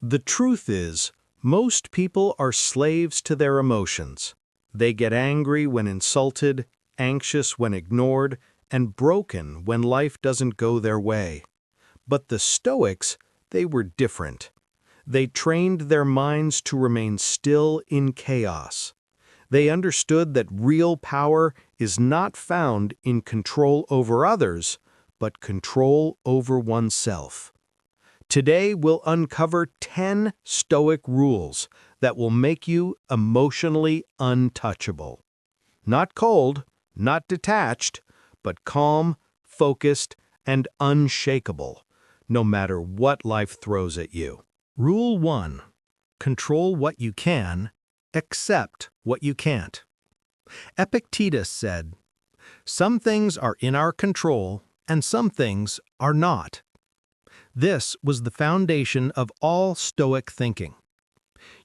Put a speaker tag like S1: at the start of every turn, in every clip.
S1: The truth is, most people are slaves to their emotions. They get angry when insulted, anxious when ignored, and broken when life doesn't go their way. But the Stoics, they were different. They trained their minds to remain still in chaos. They understood that real power is not found in control over others, but control over oneself. Today, we'll uncover 10 Stoic rules that will make you emotionally untouchable. Not cold, not detached, but calm, focused, and unshakable, no matter what life throws at you. Rule 1. Control what you can, accept what you can't. Epictetus said, "Some things are in our control, and some things are not." This was the foundation of all Stoic thinking.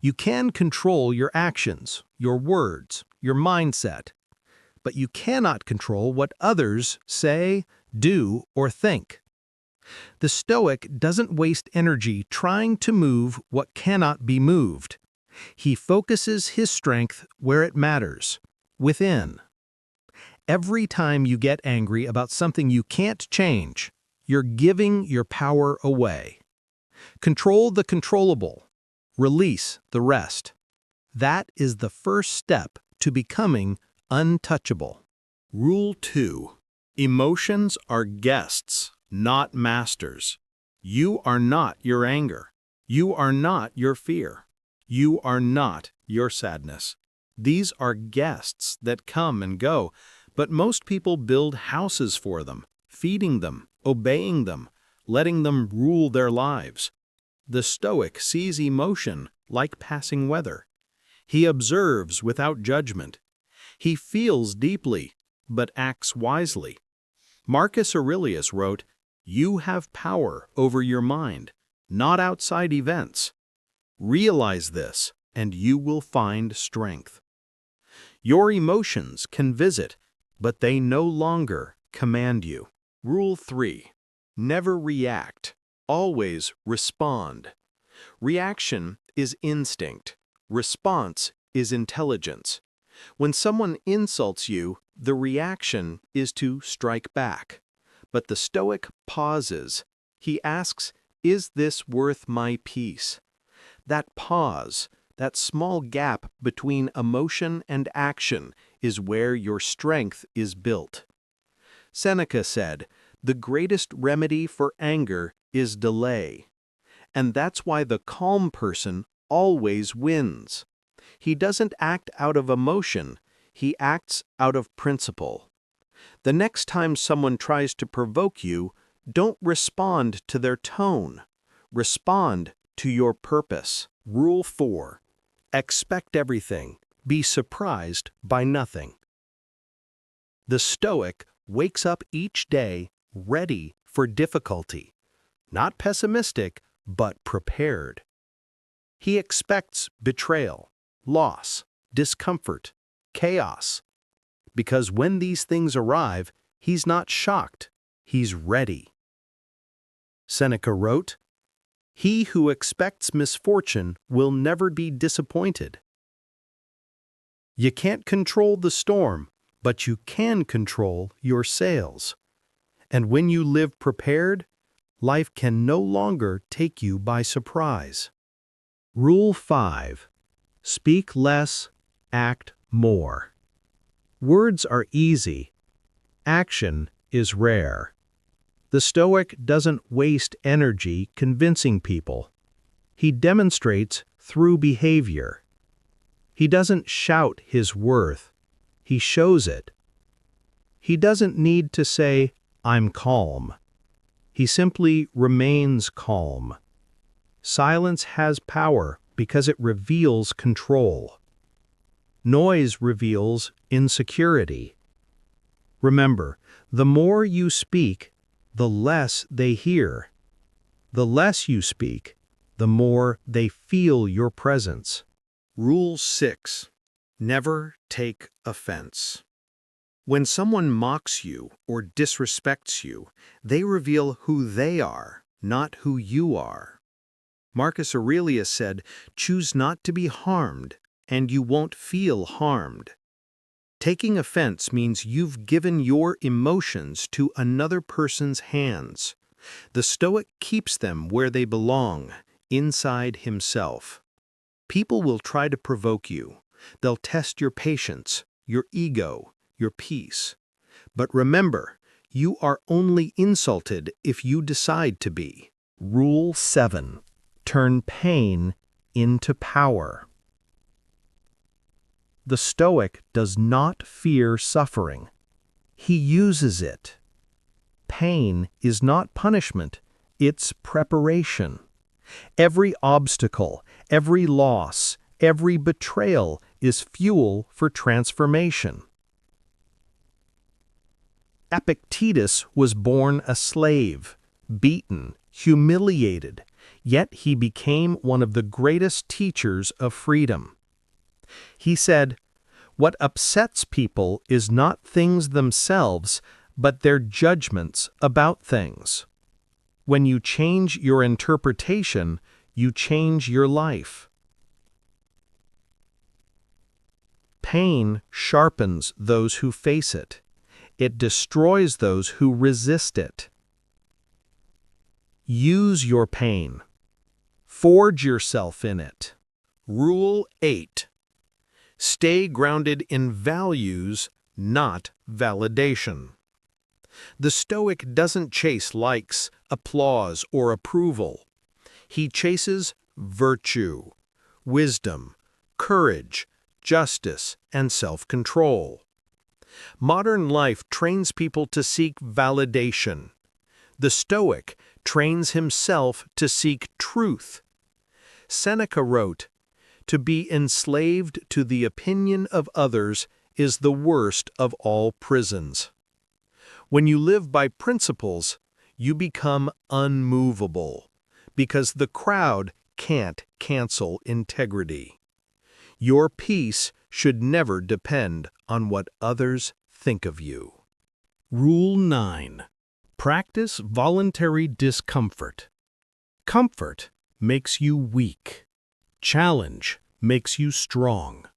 S1: You can control your actions, your words, your mindset, but you cannot control what others say, do, or think. The Stoic doesn't waste energy trying to move what cannot be moved. He focuses his strength where it matters, within. Every time you get angry about something you can't change, you're giving your power away. Control the controllable. Release the rest. That is the first step to becoming untouchable. Rule 2. Emotions are guests, not masters. You are not your anger. You are not your fear. You are not your sadness. These are guests that come and go, but most people build houses for them, feeding them, obeying them, letting them rule their lives. The Stoic sees emotion like passing weather. He observes without judgment. He feels deeply, but acts wisely. Marcus Aurelius wrote, "You have power over your mind, not outside events. Realize this, and you will find strength." Your emotions can visit, but they no longer command you. Rule 3. Never react. Always respond. Reaction is instinct. Response is intelligence. When someone insults you, the reaction is to strike back. But the Stoic pauses. He asks, "Is this worth my peace?" That pause, that small gap between emotion and action, is where your strength is built. Seneca said, "The greatest remedy for anger is delay." And that's why the calm person always wins. He doesn't act out of emotion, he acts out of principle. The next time someone tries to provoke you, don't respond to their tone. Respond to your purpose. Rule 4. Expect everything. Be surprised by nothing. The Stoic wakes up each day ready for difficulty. Not pessimistic, but prepared. He expects betrayal, loss, discomfort, chaos. Because when these things arrive, he's not shocked, he's ready. Seneca wrote, "He who expects misfortune will never be disappointed." You can't control the storm, but you can control your sails. And when you live prepared, life can no longer take you by surprise. Rule 5. Speak less, act more. Words are easy. Action is rare. The Stoic doesn't waste energy convincing people. He demonstrates through behavior. He doesn't shout his worth. He shows it. He doesn't need to say, "I'm calm." He simply remains calm. Silence has power because it reveals control. Noise reveals insecurity. Remember, the more you speak, the less they hear. The less you speak, the more they feel your presence. Rule 6. Never take offense. When someone mocks you or disrespects you, they reveal who they are, not who you are. Marcus Aurelius said, "Choose not to be harmed, and you won't feel harmed." Taking offense means you've given your emotions to another person's hands. The Stoic keeps them where they belong, inside himself. People will try to provoke you. They'll test your patience, your ego, your peace. But remember, you are only insulted if you decide to be. Rule 7. Turn pain into power. The Stoic does not fear suffering. He uses it. Pain is not punishment, it's preparation. Every obstacle, every loss, every betrayal is fuel for transformation. Epictetus was born a slave, beaten, humiliated, yet he became one of the greatest teachers of freedom. He said, "What upsets people is not things themselves, but their judgments about things." When you change your interpretation, you change your life. Pain sharpens those who face it. It destroys those who resist it. Use your pain. Forge yourself in it. Rule 8. Stay grounded in values, not validation. The Stoic doesn't chase likes, applause, or approval. He chases virtue, wisdom, courage, justice, and self-control. Modern life trains people to seek validation. The Stoic trains himself to seek truth. Seneca wrote, "To be enslaved to the opinion of others is the worst of all prisons." When you live by principles, you become unmovable, because the crowd can't cancel integrity. Your peace should never depend on what others think of you. Rule 9. Practice voluntary discomfort. Comfort makes you weak. Challenge makes you strong.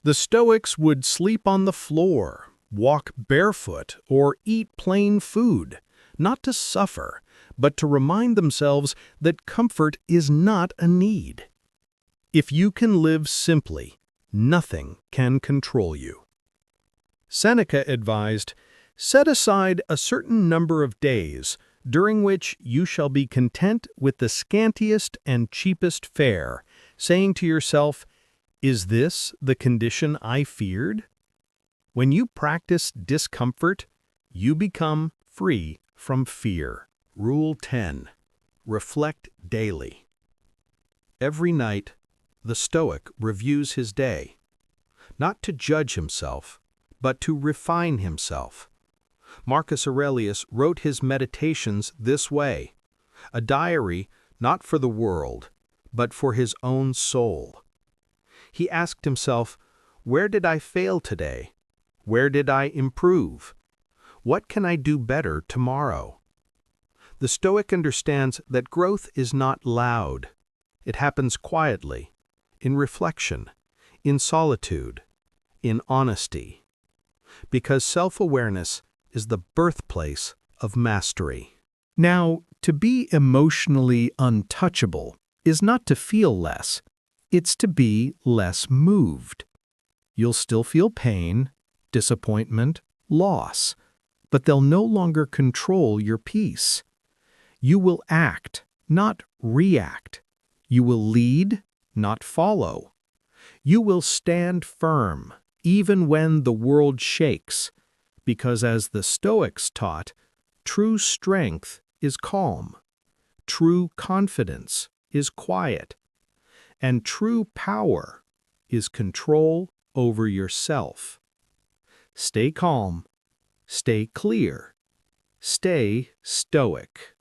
S1: The Stoics would sleep on the floor, walk barefoot, or eat plain food, not to suffer, but to remind themselves that comfort is not a need. If you can live simply, nothing can control you. Seneca advised, "Set aside a certain number of days, during which you shall be content with the scantiest and cheapest fare, saying to yourself, 'Is this the condition I feared?'" When you practice discomfort, you become free from fear. Rule 10. Reflect daily. Every night, the Stoic reviews his day, not to judge himself, but to refine himself. Marcus Aurelius wrote his meditations this way, a diary not for the world, but for his own soul. He asked himself, "Where did I fail today? Where did I improve? What can I do better tomorrow?" The Stoic understands that growth is not loud. It happens quietly, in reflection, in solitude, in honesty. Because self-awareness is the birthplace of mastery. Now, to be emotionally untouchable is not to feel less. It's to be less moved. You'll still feel pain, disappointment, loss, but they'll no longer control your peace. You will act, not react. You will lead, not follow. You will stand firm, even when the world shakes, because as the Stoics taught, true strength is calm, true confidence is quiet, and true power is control over yourself. Stay calm, stay clear, stay stoic.